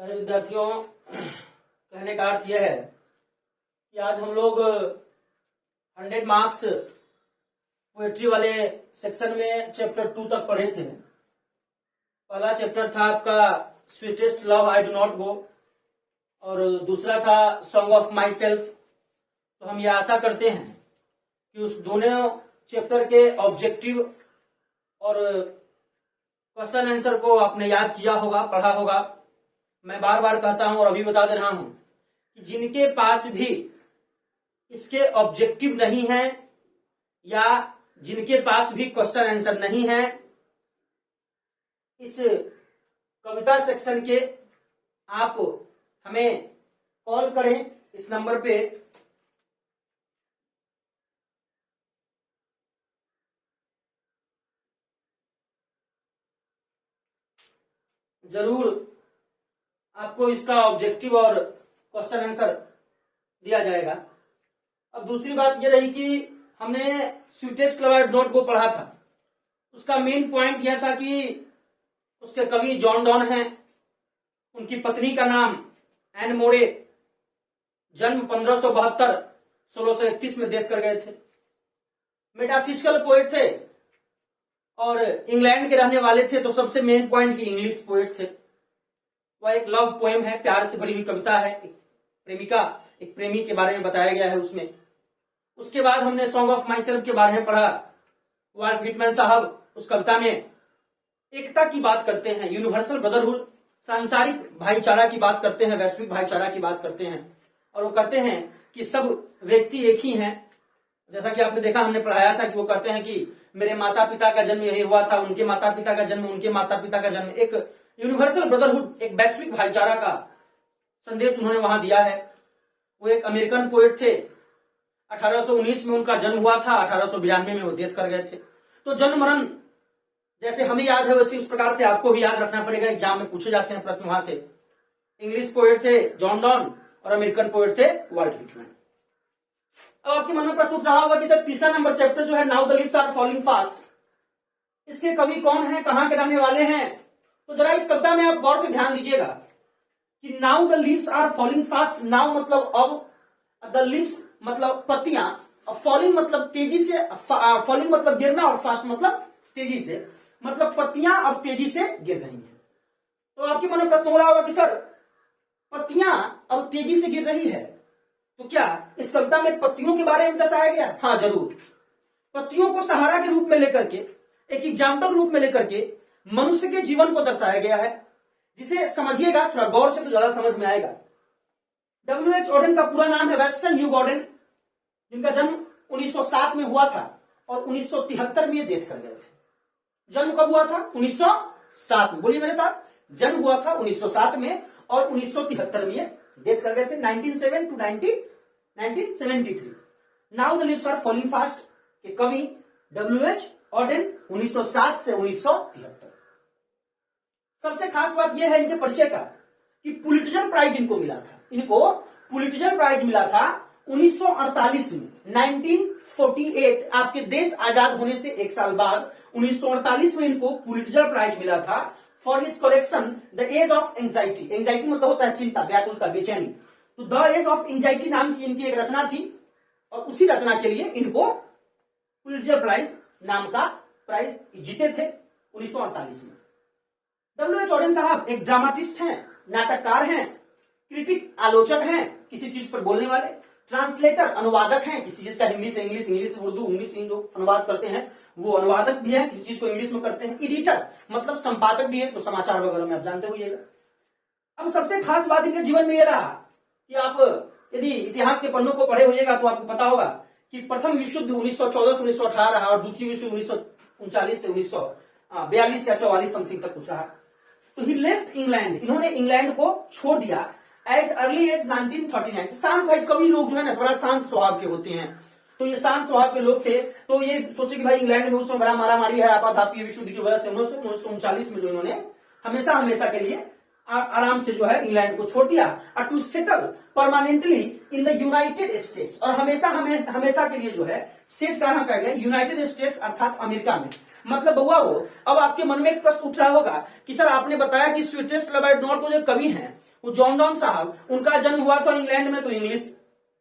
प्यारे विद्यार्थियों, कहने का अर्थ यह है कि आज हम लोग 100 मार्क्स पोएट्री वाले सेक्शन में चैप्टर 2 तक पढ़े थे। पहला चैप्टर था आपका sweetest love I do not go और दूसरा था सॉन्ग ऑफ माई सेल्फ। तो हम ये आशा करते हैं कि उस दोनों चैप्टर के ऑब्जेक्टिव और क्वेश्चन आंसर को आपने याद किया होगा, पढ़ा होगा। मैं बार बार कहता हूं और अभी बता दे रहा हूं कि जिनके पास भी इसके ऑब्जेक्टिव नहीं है या जिनके पास भी क्वेश्चन आंसर नहीं है, इस कविता सेक्शन के आप हमें कॉल करें इस नंबर पे। जरूर आपको इसका ऑब्जेक्टिव और क्वेश्चन आंसर दिया जाएगा। अब दूसरी बात यह रही कि हमने sweetest love I do not go पढ़ा था। उसका मेन पॉइंट यह था कि उसके कवि जॉन डॉन हैं, उनकी पत्नी का नाम एन मोरे, जन्म 1572, 1631 में डेथ कर गए थे। मेटाफिजिकल पोएट थे और इंग्लैंड के रहने वाले थे। तो सबसे मेन पॉइंट की इंग्लिश पोएट थे। वह एक लव पोएम है, प्यार से भरी हुई कविता है। एक प्रेमी के बारे में बताया गया है उसमें। उसके बाद हमने सॉन्ग ऑफ माई सेल्फ के बारे में पढ़ा। वाल्ट व्हिटमैन साहब उस कविता में एकता की बात करते हैं, यूनिवर्सल ब्रदरहुड, सांसारिक भाईचारा की बात करते हैं, वैश्विक भाईचारा की बात करते हैं। और वो कहते हैं कि सब व्यक्ति एक ही हैं। जैसा कि आपने देखा, हमने पढ़ाया था कि वो कहते हैं कि मेरे माता पिता का जन्म यही हुआ था, उनके माता पिता का जन्म, उनके माता पिता का जन्म। एक यूनिवर्सल ब्रदरहुड, एक वैश्विक भाईचारा का संदेश उन्होंने वहां दिया है। वो एक अमेरिकन पोएट थे। 1819 में उनका जन्म हुआ था, 1892 में वो डेथ कर गए थे। तो जन्म मरण जैसे हमें याद है वैसे उस प्रकार से आपको भी याद रखना पड़ेगा। एग्जाम में पूछे जाते हैं प्रश्न वहां से। इंग्लिश पोएट थे जॉन डॉन और अमेरिकन पोएट थे वाल्ट व्हिटमैन। अब आपके मन में प्रश्न उठ रहा होगा कि सर तीसरा नंबर चैप्टर जो है now the leaves are falling fast, इसके कवि कौन है, कहां के रहने वाले हैं? तो जरा इस कविता में आप गौर से ध्यान दीजिएगा कि now the leaves are falling fast. Now मतलब अब, द लीव्स मतलब पत्तियां, फॉलिंग मतलब तेजी से, फॉलिंग मतलब गिरना और फास्ट मतलब तेजी से, मतलब पत्तियां अब तेजी से गिर रही हैं। तो आपके मन में प्रश्न हो रहा होगा कि सर पत्तियां अब तेजी से गिर रही है, तो क्या इस कविता में पत्तियों के बारे में बताया गया? हाँ जरूर। पत्तियों को सहारा के रूप में लेकर के, एक एग्जाम्पल रूप में लेकर के मनुष्य के जीवन को दर्शाया गया है, जिसे समझिएगा थोड़ा गौर से तो ज्यादा समझ में आएगा। W.H. ऑडेन का पूरा नाम है वेस्टन ह्यूग ऑडेन, जिनका जन्म 1907 में हुआ था और 1973 में डेथ कर गए थे। जन्म कब हुआ था? 1907 में। बोलिए मेरे साथ, जन्म हुआ था 1907 में और 1973 में डेथ कर गए थे। 1907 to 1973। Now the leaves are falling fast के कवि W.H. ऑडेन, 1907 से 1973। सबसे खास बात यह है इनके परिचय का कि पुलिट्जर प्राइज इनको मिला था। इनको पुलिट्जर प्राइज मिला था 1948 में, 1948। आपके देश आजाद होने से एक साल बाद 1948 में इनको पुलिट्जर प्राइज मिला था for his collection the age of anxiety. Anxiety मतलब होता है चिंता, व्याकुलता, बेचैनी। तो द एज ऑफ एंजाइटी नाम की इनकी एक रचना थी और उसी रचना के लिए इनको पुलिट्जर प्राइज नाम का प्राइज जीते थे 1948 में। W.H. ऑडेन साहब एक ड्रामाटिस्ट हैं, नाटककार हैं, क्रिटिक आलोचक हैं, किसी चीज पर बोलने वाले, ट्रांसलेटर अनुवादक हैं, किसी चीज का हिंदी से इंग्लिश, इंग्लिश से उर्दू, इंग्लिश से जो अनुवाद करते हैं वो अनुवादक भी हैं, किसी चीज को इंग्लिश में करते हैं। एडिटर मतलब संपादक भी है, तो समाचार वगैरह में आप जानते होइएगा। अब सबसे खास बात इनके जीवन में यह रहा कि आप यदि इतिहास के पन्नों को पढ़े होइएगा तो आपको पता होगा कि प्रथम विश्व युद्ध 1914 से 1918 रहा और द्वितीय विश्व 1939 से 1942 या 44 समथिंग तक कुछ रहा। तो ही लेफ्ट इंग्लैंड, इन्होंने इंग्लैंड को छोड़ दिया एज अर्ली एज 1939। शांत भाई कवि लोग जो है ना बड़ा शांत स्वभाव के होते हैं, तो ये शांत स्वभाव के लोग थे। तो ये सोचे कि भाई इंग्लैंड में उस समय बड़ा मारामारी है, आपाधापी विश्व युद्ध की वजह से 1939 में जो इन्होंने हमेशा के लिए आराम से जो है इंग्लैंड को छोड़ दिया और to settle permanently in the United States. और हमेशा के लिए जो है सेट कहां कर गए? यूनाइटेड स्टेट्स अर्थात अमेरिका में। मतलब बउआ हो, अब आपके मन में एक प्रश्न उठ रहा होगा कि सर आपने बताया कि sweetest love I do not go जो कवि हैं वो जॉन डॉन साहब, उनका जन्म हुआ था इंग्लैंड में, तो इंग्लिश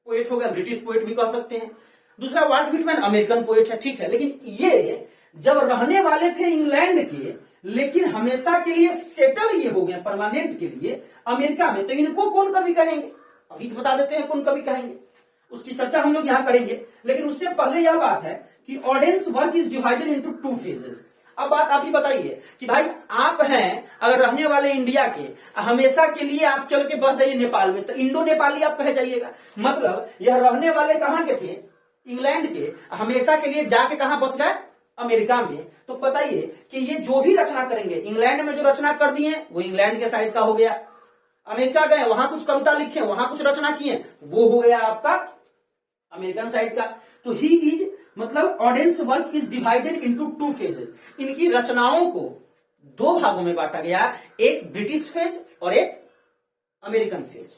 पोएट हो गया, ब्रिटिश पोएट भी कह सकते हैं। दूसरा वाल्ट व्हिटमैन अमेरिकन पोएट है, ठीक है, लेकिन ये जब रहने वाले थे इंग्लैंड के, लेकिन हमेशा के लिए सेटल ये हो गए परमानेंट के लिए अमेरिका में, तो इनको कौन कवि कहेंगे? अभी बता देते हैं कौन कवि कहेंगे, उसकी चर्चा हम लोग यहां करेंगे। लेकिन उससे पहले यह बात है कि audience work is divided into 2 phases. अब बात आप ही बताइए कि भाई आप हैं अगर रहने वाले इंडिया के, हमेशा के लिए आप चल के बस जाइए नेपाल में, तो इंडो नेपाली आप कहे जाइएगा। मतलब यह रहने वाले कहां के थे? इंग्लैंड के, हमेशा के लिए जाके कहां बस गए? अमेरिका में। तो बताइए कि ये जो भी रचना करेंगे, इंग्लैंड में जो रचना कर दिए वो इंग्लैंड के साइड का हो गया, अमेरिका गए वहां कुछ कविता लिखे, वहां कुछ रचना किए, वो हो गया आपका अमेरिकन साइड का। तो ही इज मतलब audience work is divided into 2 phases. इनकी रचनाओं को 2 भागों में बांटा गया, एक ब्रिटिश फेज और एक अमेरिकन फेज।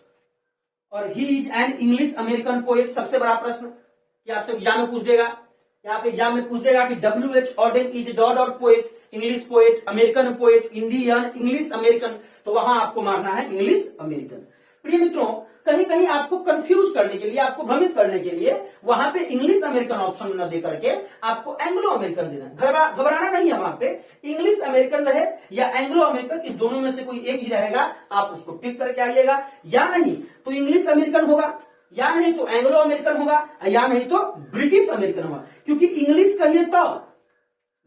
और he is an English American poet. सबसे बड़ा प्रश्न कि आपसे एग्जाम में पूछ देगा, यहाँ पे एग्जाम में पूछ देगा कि W.H. Auden is dot dot poet, English poet, American poet, Indian, English American, तो वहां आपको मारना है इंग्लिश अमेरिकन। प्रिय मित्रों, कहीं कहीं आपको कंफ्यूज करने के लिए, आपको भ्रमित करने के लिए वहां पे इंग्लिश अमेरिकन ऑप्शन न दे करके आपको एंग्लो अमेरिकन देना। घबराना नहीं है, वहां पे इंग्लिश अमेरिकन रहे या एंग्लो अमेरिकन, इस दोनों में से कोई एक ही रहेगा, आप उसको टिक करके आइएगा। या नहीं तो इंग्लिश अमेरिकन होगा, या नहीं तो एंग्लो अमेरिकन होगा, या नहीं तो ब्रिटिश अमेरिकन होगा। क्योंकि इंग्लिश कहिए तब,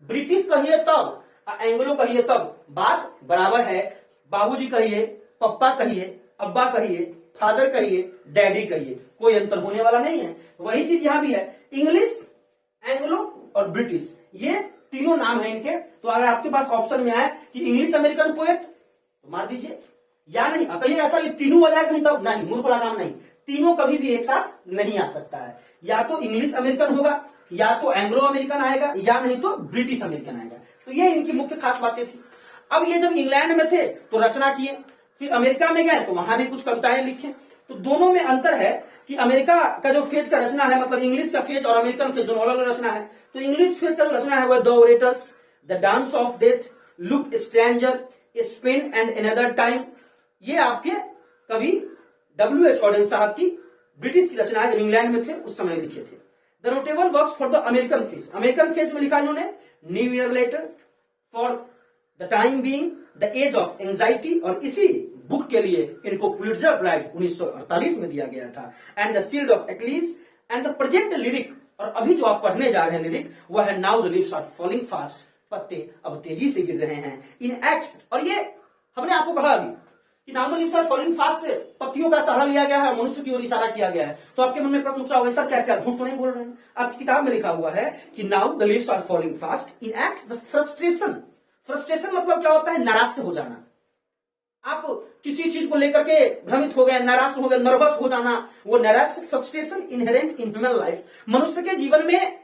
ब्रिटिश कहिए तब, एंग्लो कहिए तब, बात बराबर है। बाबूजी कहिए, पप्पा कहिए, अब्बा कहिए, फादर कहिए, डैडी कहिए, कोई अंतर होने वाला नहीं है। वही चीज यहां भी है, इंग्लिश, एंग्लो और ब्रिटिश, ये तीनों नाम है इनके। तो अगर आपके पास ऑप्शन में आए कि इंग्लिश अमेरिकन पोएट तो मार दीजिए, या नहीं कहिए ऐसा तीनों आ जाए कहीं, तब नहीं, मूर्ख वाला काम नहीं, तीनों कभी भी एक साथ नहीं आ सकता है। या तो इंग्लिश अमेरिकन होगा, या तो एंग्लो अमेरिकन आएगा, या नहीं तो ब्रिटिश अमेरिकन आएगा। तो ये इनकी मुख्य खास बातें थी। अब ये जब इंग्लैंड में थे तो रचना किए, फिर अमेरिका में गए तो वहां भी कुछ कविताएं लिखे। तो दोनों में अंतर है कि अमेरिका का जो फेज का रचना है, मतलब इंग्लिश का फेज और अमेरिकन फेज दोनों अलग अलग रचना है। तो इंग्लिश फेज का जो रचना है वह the orators, the dance of death, look stranger, Spain and another time, ये आपके कवि W.H. Auden साहब की ब्रिटिश की रचना है, जब इंग्लैंड में थे उस समय लिखे थे। The notable works for the American phase, American phase में लिखा इन्होंने new year letter, for the time being, the age of anxiety, और इसी बुक के लिए इनको पुलिट्जर प्राइज 1948 में दिया गया था, and the shield of Achilles, and the present lyric, और अभी जो आप पढ़ने जा रहे हैं लिरिक वह है now the leaves are falling fast, पत्ते अब तेजी से गिर रहे हैं, इन एक्ट्स, और ये हमने आपको कहा अभी कि now the leaves are falling fast, पत्तियों का सहारा लिया गया है, मनुष्य की ओर इशारा किया गया है। तो आपके मन में प्रश्न उठा होगा, सर कैसे, आप झूठ तो नहीं बोल रहे हैं? आपकी किताब में लिखा हुआ है कि now the leaves are falling fast, enacts the frustration. Frustration मतलब क्या होता है? नाराज हो जाना। आप किसी चीज को लेकर के भ्रमित हो गए, नाराज हो गए, नर्वस हो जाना, वो नाराज, frustration inherent in human life, मनुष्य के जीवन में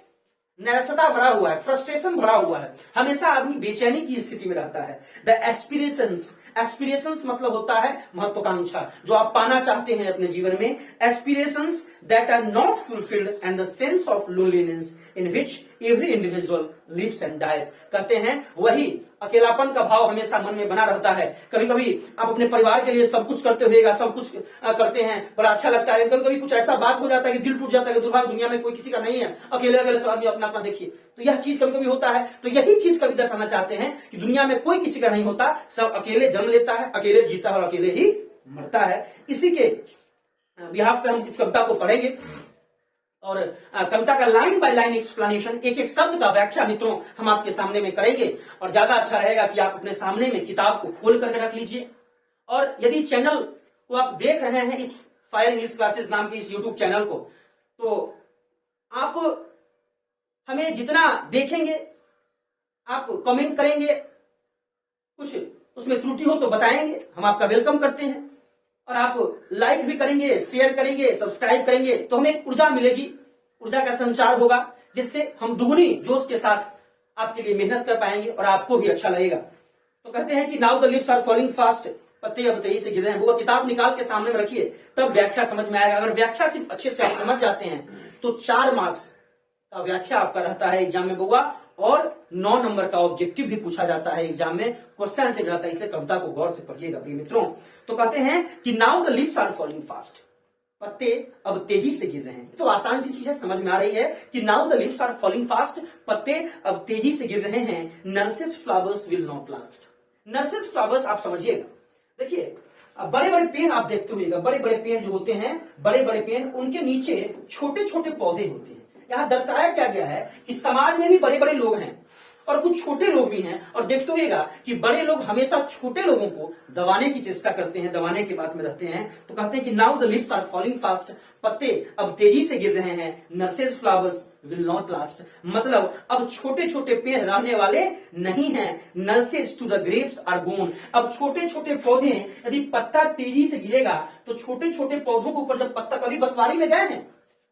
निराशता भरा हुआ है, फ्रस्ट्रेशन भरा हुआ है, हमेशा आदमी बेचैनी की स्थिति में रहता है। द एस्पिरेशंस, एस्पिरेशंस मतलब होता है महत्वाकांक्षा, जो आप पाना चाहते हैं अपने जीवन में, aspirations that are not fulfilled, and the sense of loneliness in which every individual lives and dies, कहते हैं वही अकेलापन का भाव हमेशा मन में बना रहता है। कभी कभी आप अपने परिवार के लिए सब कुछ करते हुएगा, सब कुछ करते हैं, बड़ा अच्छा लगता है, कभी कभी कुछ ऐसा बात हो जाता है कि दिल टूट जाता है कि दुर्भाग्य दुनिया में कोई किसी का नहीं है, अकेले अकेले सब आदमी अपना अपना देखिए, तो यह चीज कभी कभी होता है। तो यही चीज कभी दर्शाना चाहते हैं कि दुनिया में कोई किसी का नहीं होता, सब अकेले जन्म लेता है, अकेले जीता है और अकेले ही मरता है। इसी के बिहाफ पे हम इस कविता को पढ़ेंगे, और कविता का लाइन बाय लाइन एक्सप्लेनेशन, एक एक शब्द का व्याख्या मित्रों हम आपके सामने में करेंगे। और ज्यादा अच्छा रहेगा कि आप अपने सामने में किताब को खोल करके रख लीजिए। और यदि चैनल को आप देख रहे हैं, इस फायर इंग्लिश क्लासेस नाम के इस यूट्यूब चैनल को, तो आप हमें जितना देखेंगे, आप कमेंट करेंगे, कुछ उसमें त्रुटि हो तो बताएंगे, हम आपका वेलकम करते हैं। और आप लाइक भी करेंगे, शेयर करेंगे, सब्सक्राइब करेंगे, तो हमें एक ऊर्जा मिलेगी, ऊर्जा का संचार होगा, जिससे हम दुगनी जोश के साथ आपके लिए मेहनत कर पाएंगे और आपको भी अच्छा लगेगा। तो कहते हैं कि now the leaves are falling fast, पत्ते अब तेजी से गिर रहे हैं। वो किताब निकाल के सामने में रखिए, तब व्याख्या समझ में आएगा। अगर व्याख्या सिर्फ अच्छे से आप समझ जाते हैं तो 4 मार्क्स का व्याख्या आपका रहता है एग्जाम में बुआ, और 9 नंबर का ऑब्जेक्टिव भी पूछा जाता है एग्जाम में, क्वेश्चन से जाता है, इसलिए कविता को गौर से पढ़िएगा प्रिय मित्रों। तो कहते हैं कि now the leaves are falling fast, पत्ते अब तेजी से गिर रहे हैं। तो आसान सी चीज है, समझ में आ रही है कि now the leaves are falling fast, पत्ते अब तेजी से गिर रहे हैं। Nurses flowers will not last. Nurses flowers आप समझिएगा, देखिए बड़े बड़े पेड़ आप देखते हुएगा, बड़े बड़े पेड़ जो होते हैं, बड़े बड़े पेड़, उनके नीचे छोटे छोटे पौधे होते हैं। यहाँ दर्शाया क्या गया है कि समाज में भी बड़े बड़े लोग हैं और कुछ छोटे लोग भी हैं, और देखते हुएगा कि बड़े लोग हमेशा छोटे लोगों को दबाने की चेष्टा करते हैं, दबाने के बात में रहते हैं। तो कहते हैं कि now the leaves are falling fast, पत्ते अब तेजी से गिर रहे हैं। Nurses flowers will not last, मतलब अब छोटे छोटे पेड़ रहने वाले नहीं हैं। Nurses to the grapes are गोन, अब छोटे छोटे पौधे, यदि पत्ता तेजी से गिरेगा तो छोटे छोटे पौधों के ऊपर जब पत्ता, कभी बसवारी में गए हैं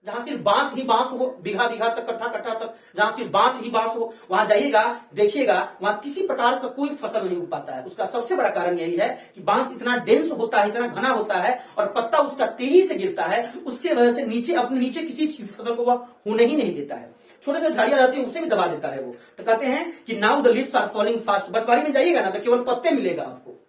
जहां सिर्फ बांस ही बांस हो, बीघा बीघा तक, कट्ठा कट्ठा तक, जहां सिर्फ बांस ही बांस हो, वहां जाइएगा देखिएगा वहां किसी प्रकार का कोई फसल नहीं उग पाता है। उसका सबसे बड़ा कारण यही है कि बांस इतना डेंस होता है, इतना घना होता है, और पत्ता उसका तेजी से गिरता है, उसके वजह से नीचे, अपने नीचे किसी फसल को वह होने ही नहीं देता है। छोटे छोटे झाड़ियां रहती है उसे भी दबा देता है वो। तो कहते हैं कि now the leaves are falling fast, बसवारी में जाइएगा ना तो केवल पत्ते मिलेगा आपको।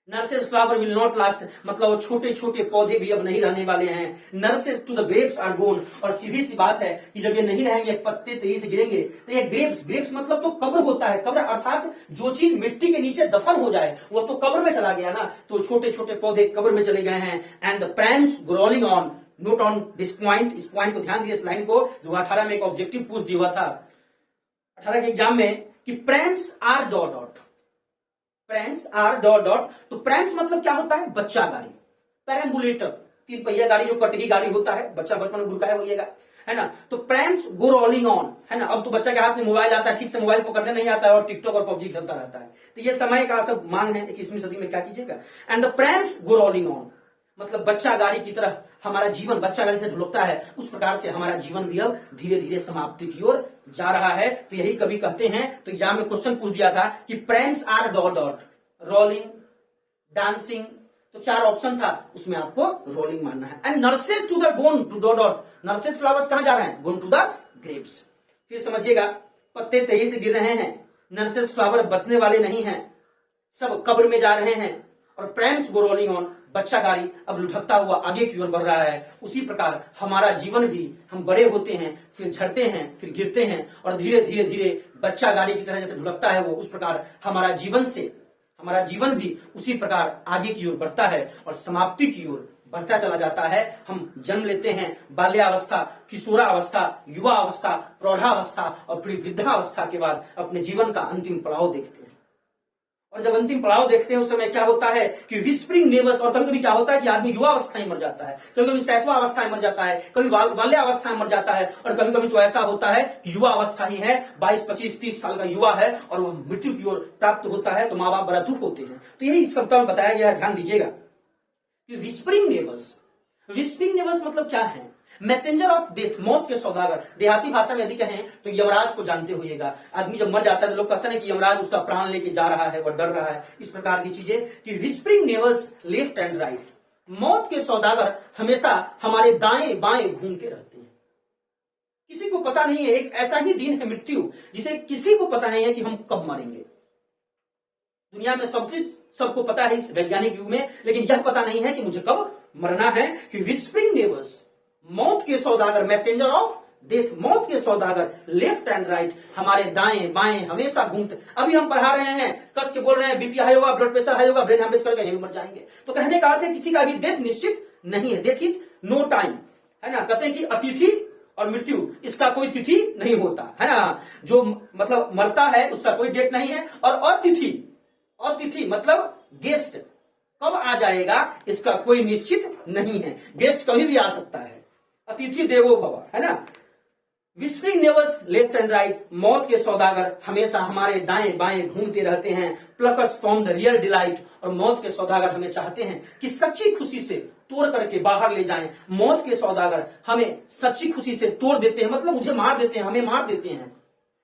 Nurses flower will not last, मतलब छोटे छोटे पौधे भी अब नहीं रहने वाले हैं। Nurses to the grapes are गोन, और सीधी सी बात है कि जब ये नहीं रहेंगे, पत्ते तेजी से गिरेंगे, तो ये ग्रेप्स, ग्रेप्स मतलब तो कब्र होता है, कब्र अर्थात जो चीज मिट्टी के नीचे दफन हो जाए वो तो कब्र में चला गया ना, तो छोटे छोटे पौधे कब्र में चले गए हैं। And the प्रैम्स gruelling on, note on this point, इस पॉइंट को ध्यान दिए, इस लाइन को, जो 18 में एक ऑब्जेक्टिव पूछ दिया हुआ था 18 के एग्जाम में, कि प्रैम्स R dot dot, प्रैम्स R dot dot, तो प्रैम्स मतलब क्या होता है, बच्चा गाड़ी, पैराम्बुलेटर, 3 पहिया गाड़ी जो कटगी गाड़ी होता है, बच्चा बचपन में गुरकाया होइएगा, है ना। तो प्रैम्स गो रोलिंग ऑन, है ना। अब तो बच्चा के हाथ में मोबाइल आता है, ठीक से मोबाइल पकड़ने नहीं आता है और टिकटॉक और पबजी खेलता रहता है। तो ये समय का सब मांग है 21वीं सदी में, क्या कीजिएगा। And the प्रैम्स go rolling on, मतलब बच्चा गाड़ी की तरह हमारा जीवन, बच्चा गाड़ी से ढुलकता है, उस प्रकार से हमारा जीवन भी अब धीरे धीरे समाप्ति की ओर जा रहा है। तो यही कवि कहते हैं। तो एग्जाम में क्वेश्चन पूछ दिया था कि प्रैम्स R dot dot, rolling, dancing, तो 4 ऑप्शन था, उसमें आपको रोलिंग मानना है। And nurses to the gone to dot dot, nurses flowers कहां जा रहे हैं, गोन टू द ग्रेप्स। फिर समझिएगा, पत्ते तेजी से गिर रहे हैं, नर्सेस फ्लावर बसने वाले नहीं हैं, सब कब्र में जा रहे हैं, और प्रैम्स गो रोलिंग ऑन, बच्चा गाड़ी अब लुढ़कता हुआ आगे की ओर बढ़ रहा है। उसी प्रकार हमारा जीवन भी, हम बड़े होते हैं, फिर झड़ते हैं, फिर गिरते हैं, और धीरे धीरे धीरे बच्चा गाड़ी की तरह जैसे ढुलकता है वो, उस प्रकार हमारा जीवन से, हमारा जीवन भी उसी प्रकार आगे की ओर बढ़ता है और समाप्ति की ओर बढ़ता चला जाता है। हम जन्म लेते हैं, बाल्यावस्था, किशोरावस्था, युवा अवस्था, प्रौढ़ावस्था, और फिर वृद्धावस्था के बाद अपने जीवन का अंतिम पड़ाव देखते हैं। और जब अंतिम पड़ाव देखते हैं उस समय क्या होता है कि विस्परिंग नेबर्स, और कभी कभी क्या होता है कि आदमी युवा अवस्था में मर जाता है, कभी कभी शैशवा अवस्था में मर जाता है, कभी बाल्यावस्था में मर जाता है, और कभी कभी तो ऐसा होता है कि युवा अवस्था ही है, 22, 25, 30 साल का युवा है और वह मृत्यु की ओर प्राप्त होता है, तो माँ बाप बड़ा दुख होते हैं। तो यही इस कविता में बताया गया है, ध्यान दीजिएगा कि विस्परिंग नेबर्स, विस्परिंग नेबर्स मतलब क्या है, मैसेंजर ऑफ डेथ, मौत के सौदागर। देहाती भाषा में यदि कहें तो यमराज को जानते होइएगा। आदमी जब मर जाता है तो लोग कहते हैं कि यमराज उसका प्राण लेके जा रहा है, वह डर रहा है, इस प्रकार की चीजें। कि whispering neighbours left and right, मौत के सौदागर हमेशा हमारे दाएं बाएं घूमते रहते हैं। किसी को पता नहीं है, एक ऐसा ही दिन है मृत्यु जिसे किसी को पता नहीं है कि हम कब मरेंगे। दुनिया में सब चीज सबको पता है इस वैज्ञानिक युग में, लेकिन यह पता नहीं है कि मुझे कब मरना है। कि विस्परिंग नेबर्स, मौत के सौदागर, मैसेंजर ऑफ डेथ, मौत के सौदागर, लेफ्ट एंड राइट, हमारे दाएं बाएं हमेशा घूमते। अभी हम पढ़ा रहे हैं, कस के बोल रहे हैं बीपी हाई होगा, ब्लड प्रेशर हाई होगा, ब्रेन हेमरेज करेगा, यही मर जाएंगे। तो कहने का अर्थ है किसी का भी डेथ निश्चित नहीं है, डेथ इज नो टाइम, है ना। कहते हैं कि अतिथि और मृत्यु, इसका कोई तिथि नहीं होता, है ना। जो मतलब मरता है उसका कोई डेट नहीं है, और अतिथि, अतिथि मतलब गेस्ट, कब आ जाएगा इसका कोई निश्चित नहीं है, गेस्ट कभी भी आ सकता है। अतिथि देवो भव, है ना। Whispering neighbours left and right, मौत के सौदागर हमेशा हमारे दाएं बाएं घूमते रहते हैं। प्लकस फ्रॉम द रियल डिलाइट, और मौत के सौदागर हमें चाहते हैं कि सच्ची खुशी से तोड़ करके बाहर ले जाएं। मौत के सौदागर हमें सच्ची खुशी से तोड़ देते हैं, मतलब मुझे मार देते हैं, हमें मार देते हैं।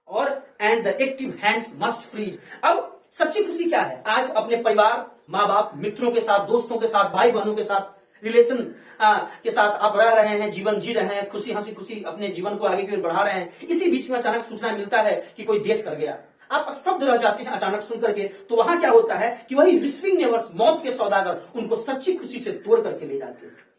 और and the active hands must freeze. अब सच्ची खुशी क्या है, आज अपने परिवार, माँ बाप, मित्रों के साथ, दोस्तों के साथ, भाई बहनों के साथ रिलेशन के साथ आप रह रहे हैं, जीवन जी रहे हैं, खुशी हंसी खुशी अपने जीवन को आगे की ओर बढ़ा रहे हैं, इसी बीच में अचानक सूचना मिलता है कि कोई डेथ कर गया। आप स्तब्ध रह जाते हैं अचानक सुन करके। तो वहां क्या होता है कि वही विस्पिंग नेवर्स, मौत के सौदागर, उनको सच्ची खुशी से तोड़ करके ले जाते हैं।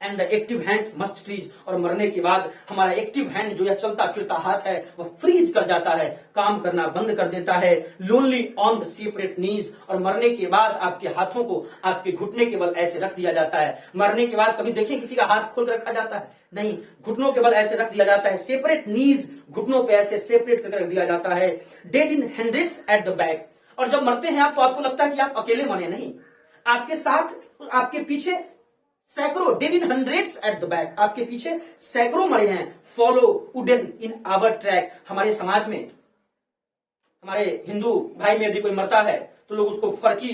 And the active hands must freeze, और मरने के बाद हमारा एक्टिव हैंड जो है चलता फिरता हाथ है वह फ्रीज कर जाता है, काम करना बंद कर देता है। लोनली ऑन द सेपरेट नीज, और मरने के बाद आपके हाथों को आपके घुटने के बल ऐसे रख दिया जाता है। मरने के बाद कभी देखें किसी का हाथ खोल रखा जाता है? नहीं, घुटनों के बल ऐसे रख दिया जाता है। सेपरेट नीज, घुटनों पे ऐसे सेपरेट करके रख दिया जाता है। Dead in hundreds at the back, और जब मरते हैं आप तो आपको लगता है कि आप अकेले मरे, नहीं, आपके साथ आपके पीछे सैकड़ों, dead in hundreds at the back, आपके पीछे सैकड़ों मरे हैं। Follow wooden in our track, हमारे समाज में, हमारे हिंदू भाई में यदि कोई मरता है तो लोग उसको फरकी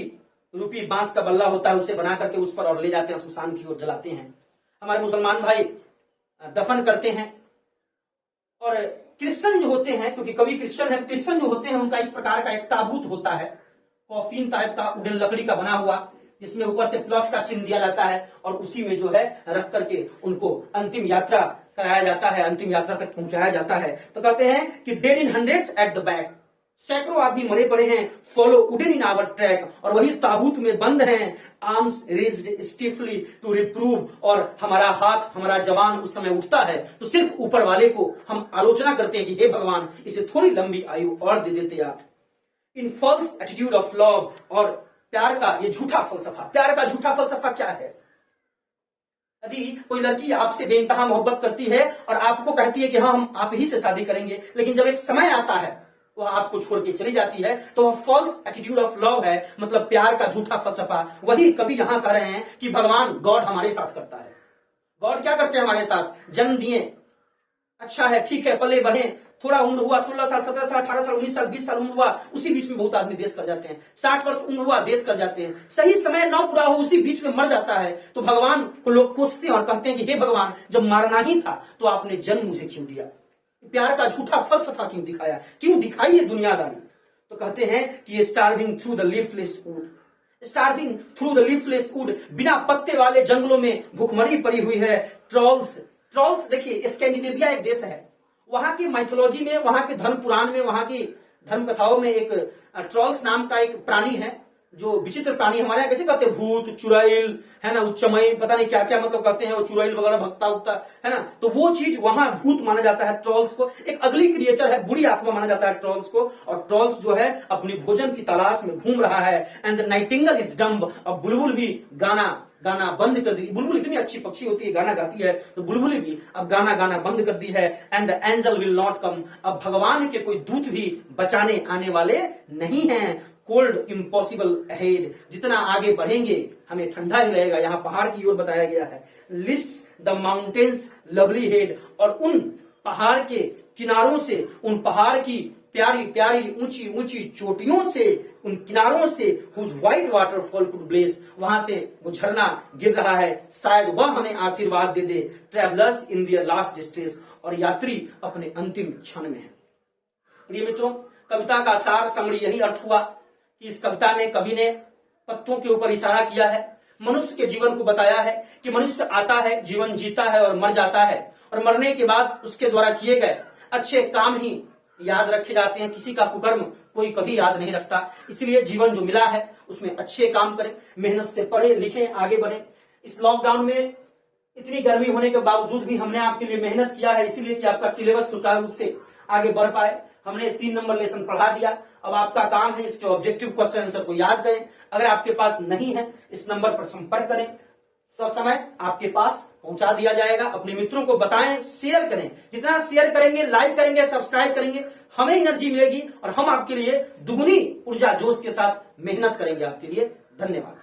रूपी बांस का बल्ला होता है उसे बना करके उस पर और ले जाते हैं, शमशान की ओर जलाते हैं। हमारे मुसलमान भाई दफन करते हैं। और क्रिश्चियन जो होते हैं, क्योंकि कवि क्रिश्चियन है, तो क्रिश्चियन जो होते हैं उनका इस प्रकार का एक ताबूत होता है, कॉफिन टाइप का, वुडन लकड़ी का बना हुआ, इसमें ऊपर से प्लस का चिन्ह दिया जाता है और उसी में जो है रख करके उनको अंतिम यात्रा कराया जाता है, अंतिम यात्रा तक पहुंचाया जाता है। तो कहते हैं कि dead in hundreds at the back, सैकड़ों आदमी मरे पड़े हैं। Follow wooden in our track, और वही ताबूत में बंद हैं। Arms raised stiffly to reprove, और हमारा हाथ, हमारा जवान उस समय उठता है तो सिर्फ ऊपर वाले को हम आलोचना करते हैं कि हे भगवान, इसे थोड़ी लंबी आयु और दे देते आप। इन फॉल्स एटीट्यूड ऑफ लव, और प्यार का ये झूठा फलसफा, प्यार का झूठा फलसफा क्या है? यदि कोई लड़की आपसे बेइंतहा मोहब्बत करती है और आपको कहती है कि हाँ हम आप ही से शादी करेंगे, लेकिन जब एक समय आता है वह आपको छोड़ के चली जाती है, तो वह फॉल्स एटीट्यूड ऑफ लव है, मतलब प्यार का झूठा फलसफा। वही कवि यहां कह रहे हैं कि भगवान गॉड हमारे साथ करता है। गॉड क्या करते हैं हमारे साथ? जन्म दिए, अच्छा है, ठीक है, पले बढ़े, थोड़ा उम्र हुआ, 16 साल, 17 साल, 18 साल, 19 साल, 20 साल उम्र हुआ, उसी बीच में बहुत आदमी डेथ कर जाते हैं। 60 वर्ष उम्र हुआ, डेथ कर जाते हैं। सही समय न पूरा हो, उसी बीच में मर जाता है। तो भगवान को लोग कोसते हैं और कहते हैं कि हे भगवान, जब मारना ही था तो आपने जन्म मुझे क्यों दिया? प्यार का झूठा फलसफा क्यों दिखाया? क्यों दिखाई ये दुनियादारी? तो कहते हैं कि ये starving through the leafless would, starving through the leafless would, बिना पत्ते वाले जंगलों में भूखमरी पड़ी हुई है। ट्रॉल्स, ट्रॉल्स देखिए स्कैंडिनेविया एक देश है, वहां की माइथोलॉजी में, वहां के धर्म पुराण में, वहां की धर्म कथाओं में एक ट्रॉल्स नाम का एक प्राणी है, जो विचित्र प्राणी, हमारे यहाँ कैसे कहते हैं भूत, चुड़ैल, है ना, उच्चमय, पता नहीं क्या क्या मतलब कहते हैं वो, चुड़ैल वगैरह भक्ता उगता है ना, तो वो चीज वहां भूत माना जाता है ट्रॉल्स को। एक अगली क्रिएचर है, बुरी आत्मा माना जाता है ट्रॉल्स को। और ट्रॉल्स जो है अपनी भोजन की तलाश में घूम रहा है। And the Nightingale is dumb, अब बुलबुल भी गाना बंद कर दी। बुलबुल इतनी अच्छी पक्षी होती है, गाना गाती है, तो बुलबुल भी अब गाना बंद कर दी है। And the angel will not come, अब भगवान के कोई दूत भी बचाने आने वाले नहीं हैं। कोल्ड इम्पॉसिबल अहेड, जितना आगे बढ़ेंगे हमें ठंडा ही रहेगा। यहाँ पहाड़ की ओर बताया गया है। List the mountains lovely head, और उन पहाड़ के किनारों से, उन पहाड़ की प्यारी प्यारी ऊंची ऊंची चोटियों से, उन किनारों से whose white waterfall could bless, वहां से वो झरना गिर रहा है, शायद वह हमें आशीर्वाद दे दे। ट्रेवलर्स इन दियर लास्ट डिस्ट्रेस, और यात्री अपने अंतिम क्षण में है। प्रिय मित्रों, कविता का सार समरी यही अर्थ हुआ कि इस कविता में कवि ने पत्तों के ऊपर इशारा किया है, मनुष्य के जीवन को बताया है कि मनुष्य आता है, जीवन जीता है और मर जाता है, और मरने के बाद उसके द्वारा किए गए अच्छे काम ही याद रखे जाते हैं। किसी का कुकर्म कोई कभी याद नहीं रखता। इसलिए जीवन जो मिला है उसमें अच्छे काम करें, मेहनत से पढ़े लिखें, आगे बढ़े। इस लॉकडाउन में इतनी गर्मी होने के बावजूद भी हमने आपके लिए मेहनत किया है, इसीलिए कि आपका सिलेबस सुचारू रूप से आगे बढ़ पाए। हमने 3 नंबर लेसन पढ़ा दिया, अब आपका काम है इसके ऑब्जेक्टिव क्वेश्चन आंसर को याद करें। अगर आपके पास नहीं है, इस नंबर पर संपर्क करें, समय आपके पास पहुंचा दिया जाएगा। अपने मित्रों को बताएं, शेयर करें, जितना शेयर करेंगे, लाइक करेंगे, सब्सक्राइब करेंगे, हमें एनर्जी मिलेगी और हम आपके लिए दुगनी ऊर्जा जोश के साथ मेहनत करेंगे आपके लिए। धन्यवाद।